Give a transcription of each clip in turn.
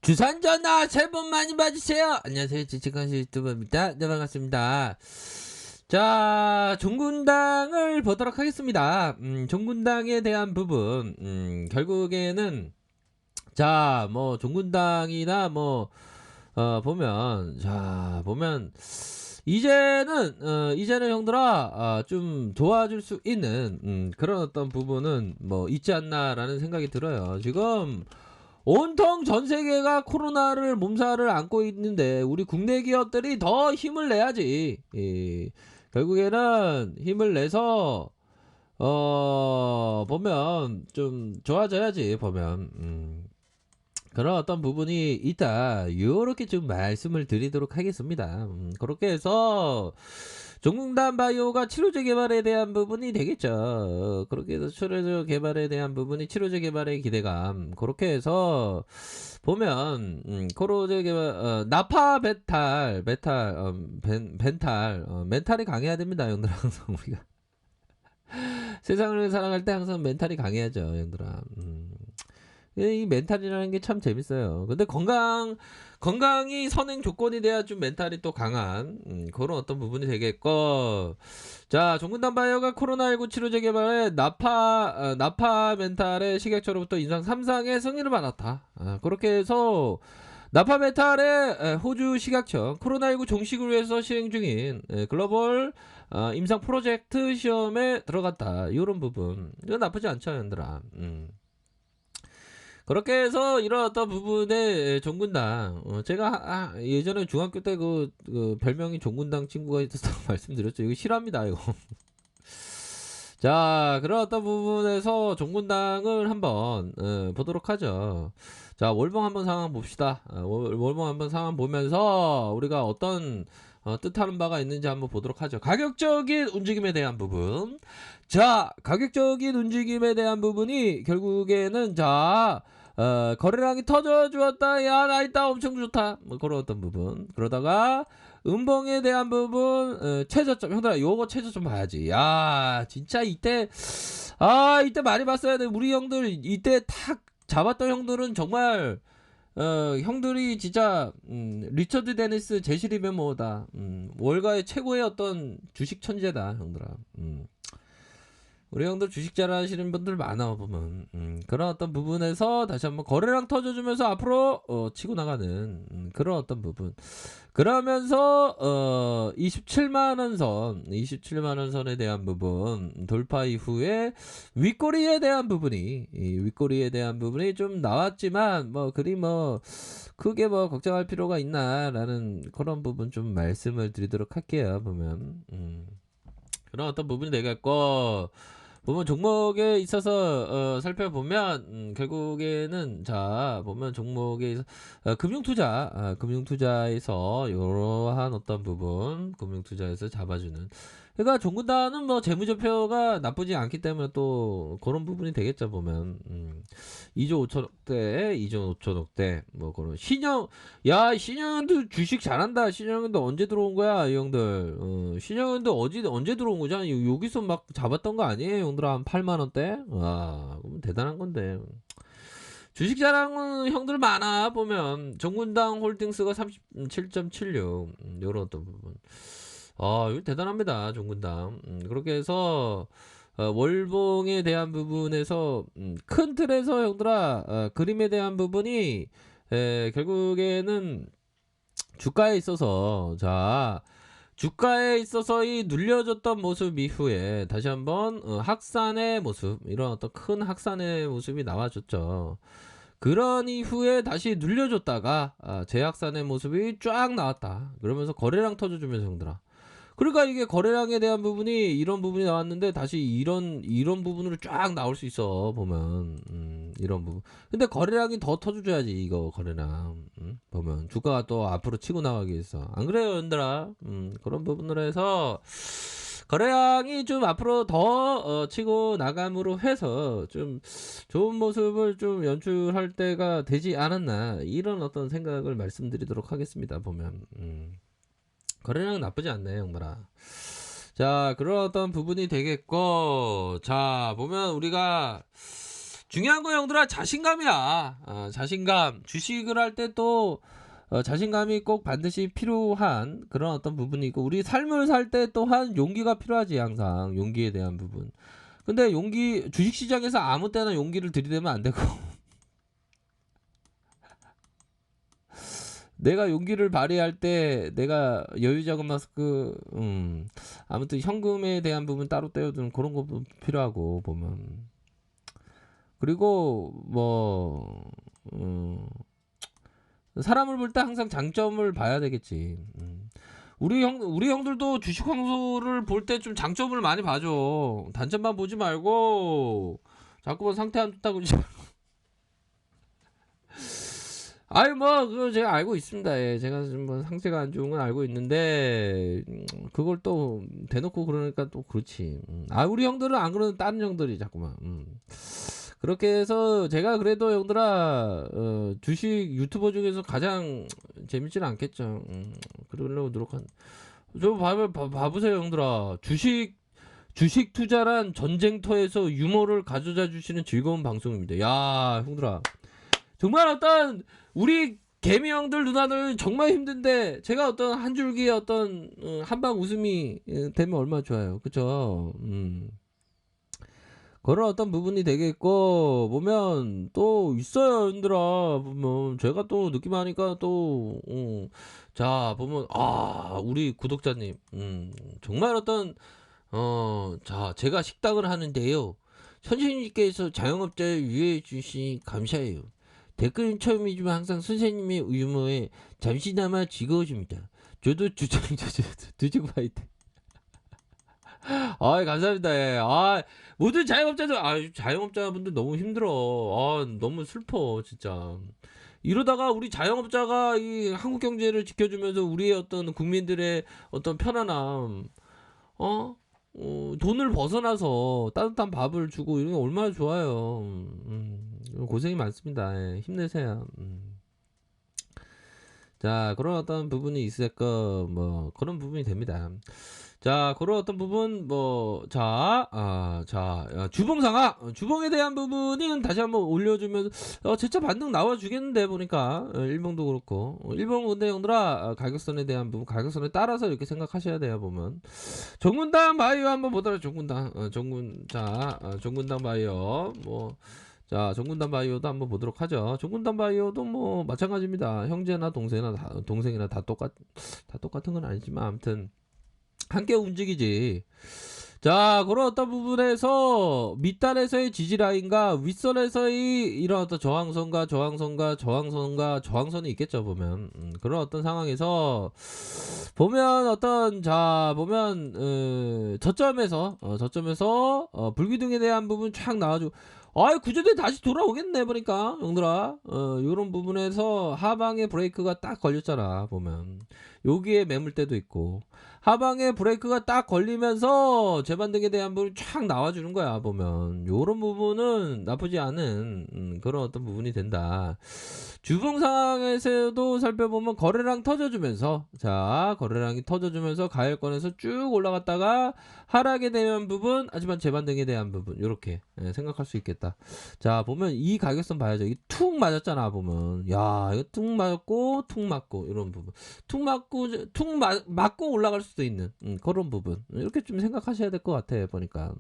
주산 전화 새해 복 많이 받으세요. 안녕하세요. 지치컨시 유튜버입니다. 네, 반갑습니다. 자, 종군당을 보도록 하겠습니다. 종군당에 대한 부분, 결국에는, 자, 뭐, 종군당이나 뭐, 보면, 이제는 형들아, 좀 도와줄 수 있는, 그런 어떤 부분은 뭐, 있지 않나라는 생각이 들어요. 지금, 온통 전 세계가 코로나를 몸살을 안고 있는데 우리 국내 기업들이 더 힘을 내야지. 결국에는 힘을 내서 보면 좀 좋아져야지 보면 그런 어떤 부분이 있다. 요렇게 좀 말씀을 드리도록 하겠습니다. 그렇게 해서 종군단 바이오가 치료제 개발에 대한 부분이 되겠죠. 그렇게 해서 치료제 개발에 대한 부분이 치료제 개발의 기대감. 그렇게 해서 보면 코로제 개발 벤탈 멘탈이 강해야 됩니다, 형들. 항상 우리가 세상을 살아갈 때 항상 멘탈이 강해야죠, 형들아. 이 멘탈이라는 게 참 재밌어요. 근데 건강이 선행 조건이 돼야 좀 멘탈이 또 강한 그런 어떤 부분이 되겠고. 자, 종근당 바이오가 코로나19 치료제 개발에 나파 멘탈의 식약처로부터 인상 3상의 승인을 받았다. 그렇게 해서 나파 멘탈의 호주 식약처 코로나19 종식을 위해서 시행 중인 글로벌 임상 프로젝트 시험에 들어갔다. 이런 부분 이거 나쁘지 않죠, 얘들아. 그렇게 해서 이런 어떤 부분에 종군당 제가 예전에 중학교 때 그 별명이 종군당 친구가 있었다고 말씀드렸죠. 이거 실합니다 이거. 자, 그런 어떤 부분에서 종군당을 한번 보도록 하죠. 자, 월봉 한번 상황 봅시다. 월봉 한번 상황 보면서 우리가 어떤 뜻하는 바가 있는지 한번 보도록 하죠. 가격적인 움직임에 대한 부분. 자, 가격적인 움직임에 대한 부분이 결국에는 거래량이 터져 주었다. 야, 나 있다. 엄청 좋다. 뭐 그런 어떤 부분. 그러다가 음봉에 대한 부분 최저점. 형들아, 요거 최저점 봐야지. 야, 진짜 이때 이때 많이 봤어야 돼. 우리 형들 이때 탁 잡았던 형들은 정말 형들이 진짜 리처드 데니스 제시리 메모다. 월가의 최고의 어떤 주식 천재다, 형들아. 우리 형들 주식 잘하시는 분들 많아 보면 그런 어떤 부분에서 다시 한번 거래량 터져주면서 앞으로 치고 나가는 그런 어떤 부분. 그러면서 27만원 선에 대한 부분 돌파 이후에 윗꼬리에 대한 부분이 좀 나왔지만 뭐 그리 뭐 크게 뭐 걱정할 필요가 있나라는 그런 부분 좀 말씀을 드리도록 할게요. 보면 그런 어떤 부분이 되겠고, 보면 종목에 있어서 살펴보면 결국에는 자 보면 종목에 있어 금융투자에서 이러한 어떤 부분 금융투자에서 잡아주는, 그러니까 종군단은 뭐 재무제표가 나쁘지 않기 때문에 또 그런 부분이 되겠죠. 보면 2조 5천억대 2조 5천억대 뭐 그런 신영은도 주식 잘한다. 신영은도 언제 들어온 거야 이 형들. 신영은도 언제 들어온 거잖아. 여기서 막 잡았던 거 아니에요 형들아. 한 8만원대. 그럼 대단한 건데. 주식 잘하는 형들 많아. 보면 종군당 홀딩스가 37.76 요런 어떤 부분. 이거 대단합니다 종군당. 그렇게 해서 월봉에 대한 부분에서 큰 틀에서 형들아 그림에 대한 부분이 결국에는 주가에 있어서 주가에 있어서 이 눌려졌던 모습 이후에 다시 한번 확산의 모습, 이런 어떤 큰 확산의 모습이 나와줬죠. 그런 이후에 다시 눌려줬다가 재확산의 모습이 쫙 나왔다. 그러면서 거래량 터져주면서 형들아. 그러니까 이게 거래량에 대한 부분이 이런 부분이 나왔는데 다시 이런 부분으로 쫙 나올 수 있어. 보면 이런 부분. 근데 거래량이 더 터져줘야지. 이거 거래량 보면 주가가 또 앞으로 치고 나가기 위해서. 안 그래요 얘들아? 그런 부분으로 해서 거래량이 좀 앞으로 더 치고 나감으로 해서 좀 좋은 모습을 좀 연출할 때가 되지 않았나, 이런 어떤 생각을 말씀드리도록 하겠습니다. 보면 거래량 나쁘지 않네 형들아. 자, 그런 어떤 부분이 되겠고, 자 보면 우리가 중요한 건 형들아 자신감이야. 자신감. 주식을 할 때 또 자신감이 꼭 반드시 필요한 그런 어떤 부분이고 우리 삶을 살 때 또한 용기가 필요하지 항상 용기에 대한 부분. 근데 용기 주식시장에서 아무 때나 용기를 들이대면 안 되고 내가 용기를 발휘할 때 내가 여유자금 마스크 아무튼 현금에 대한 부분 따로 떼어두는 그런 것도 필요하고 보면 그리고 뭐 사람을 볼 때 항상 장점을 봐야 되겠지. 우리 형들도 주식 황소를 볼 때 좀 장점을 많이 봐줘. 단점만 보지 말고 자꾸만 상태 안 좋다고 아유 뭐 그거 제가 알고 있습니다. 예. 제가 뭐 상태가 안 좋은 건 알고 있는데 그걸 또 대놓고 그러니까 또 그렇지. 우리 형들은 안 그러는 다른 형들이 자꾸만. 그렇게 해서 제가 그래도 형들아 주식 유튜버 중에서 가장 재밌지는 않겠죠. 그러려고 노력한. 저 봐보세요 형들아. 주식 투자란 전쟁터에서 유머를 가져다 주시는 즐거운 방송입니다. 야 형들아. 정말 어떤 우리 개미 형들 누나들 정말 힘든데 제가 어떤 한 줄기의 어떤 한방 웃음이 되면 얼마나 좋아요. 그쵸? 그런 어떤 부분이 되겠고 보면 또 있어요 형들아. 보면 제가 또 느낌하니까 또 자 보면 우리 구독자님 정말 어떤 자 제가 식당을 하는데요 선생님께서 자영업자를 유해해 주시니 감사해요. 댓글은 처음이지만 항상 선생님의 유머에 잠시나마 즐거워집니다. 저도 주식 파이트. 감사합니다. 예. 모든 자영업자들, 자영업자분들 너무 힘들어. 너무 슬퍼, 진짜. 이러다가 우리 자영업자가 이 한국 경제를 지켜주면서 우리의 어떤 국민들의 어떤 편안함, 돈을 벗어나서 따뜻한 밥을 주고 이런 게 얼마나 좋아요. 고생이 많습니다. 예, 힘내세요. 자, 그런 어떤 부분이 있을까, 뭐, 그런 부분이 됩니다. 자, 그런 어떤 부분, 주봉상하, 주봉에 대한 부분은 다시 한번 올려주면, 진짜 반등 나와주겠는데, 보니까, 일봉도 그렇고, 일봉 근데 형들아, 가격선에 대한 부분, 가격선에 따라서 이렇게 생각하셔야 돼요, 보면. 정군당 바이오 한번 보더라, 정군당, 정군당 바이오, 자, 정군단 바이오도 한번 보도록 하죠. 정군단 바이오도 뭐 마찬가지입니다. 형제나 동생이나 다 똑같은 건 아니지만 아무튼 함께 움직이지. 자, 그런 어떤 부분에서 밑단에서의 지지 라인과 윗선에서의 이런 어떤 저항선이 있겠죠, 보면. 그런 어떤 상황에서 보면 저점에서 불기둥에 대한 부분 쫙 나와주고 구조대 다시 돌아오겠네 보니까 형들아. 요런 부분에서 하방에 브레이크가 딱 걸렸잖아 보면. 여기에 매물대도 있고 하방에 브레이크가 딱 걸리면서 재반등에 대한 부분이 쫙 나와주는 거야 보면. 요런 부분은 나쁘지 않은 그런 어떤 부분이 된다. 주봉 상황에서도 살펴보면 거래량 터져주면서 거래량이 터져주면서 가열권에서 쭉 올라갔다가 하락에 대한 부분 하지만 재반등에 대한 부분 요렇게 생각할 수 있겠다. 자 보면 이 가격선 봐야죠. 이 툭 맞았잖아 보면. 야 이거 툭 맞았고 툭 맞고 이런 부분 툭 맞고 올라갈 수도 있는 그런 부분 이렇게 좀 생각하셔야 될 것 같아 보니까.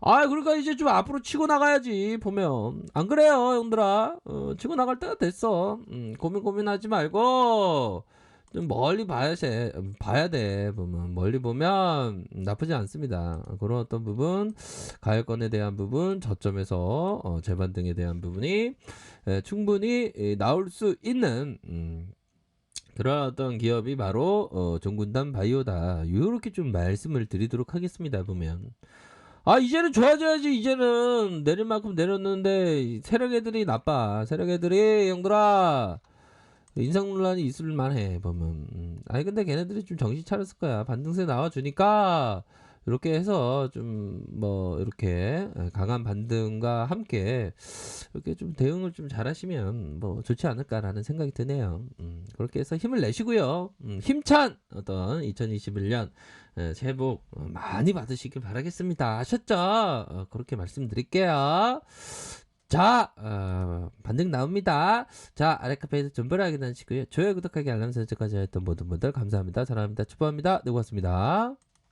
그러니까 이제 좀 앞으로 치고 나가야지 보면. 안 그래요 형들아? 치고 나갈 때가 됐어. 고민하지 말고 좀 멀리 봐야 돼 보면. 멀리 보면 나쁘지 않습니다. 그런 어떤 부분 가열권에 대한 부분 저점에서 재반등에 대한 부분이 충분히 나올 수 있는 그런 어떤 기업이 바로 정군단 바이오다. 이렇게 좀 말씀을 드리도록 하겠습니다. 보면 이제는 좋아져야지. 이제는 내릴 만큼 내렸는데 세력 애들이 나빠. 세력 애들이 형들아 인상 논란이 있을 만해 보면. 근데 걔네들이 좀 정신 차렸을 거야. 반등세 나와주니까 이렇게 해서 좀 이렇게 강한 반등과 함께 이렇게 좀 대응을 좀 잘하시면 좋지 않을까라는 생각이 드네요. 그렇게 해서 힘을 내시고요. 힘찬 어떤 2021년 새해 복 많이 받으시길 바라겠습니다. 아셨죠? 그렇게 말씀드릴게요. 자, 반등 나옵니다. 자, 아래 카페에서 전부를 하게 되시고요. 좋아요, 구독하기, 알람 설정까지 했던 모든 분들 감사합니다. 사랑합니다. 축복합니다. 네, 고맙습니다.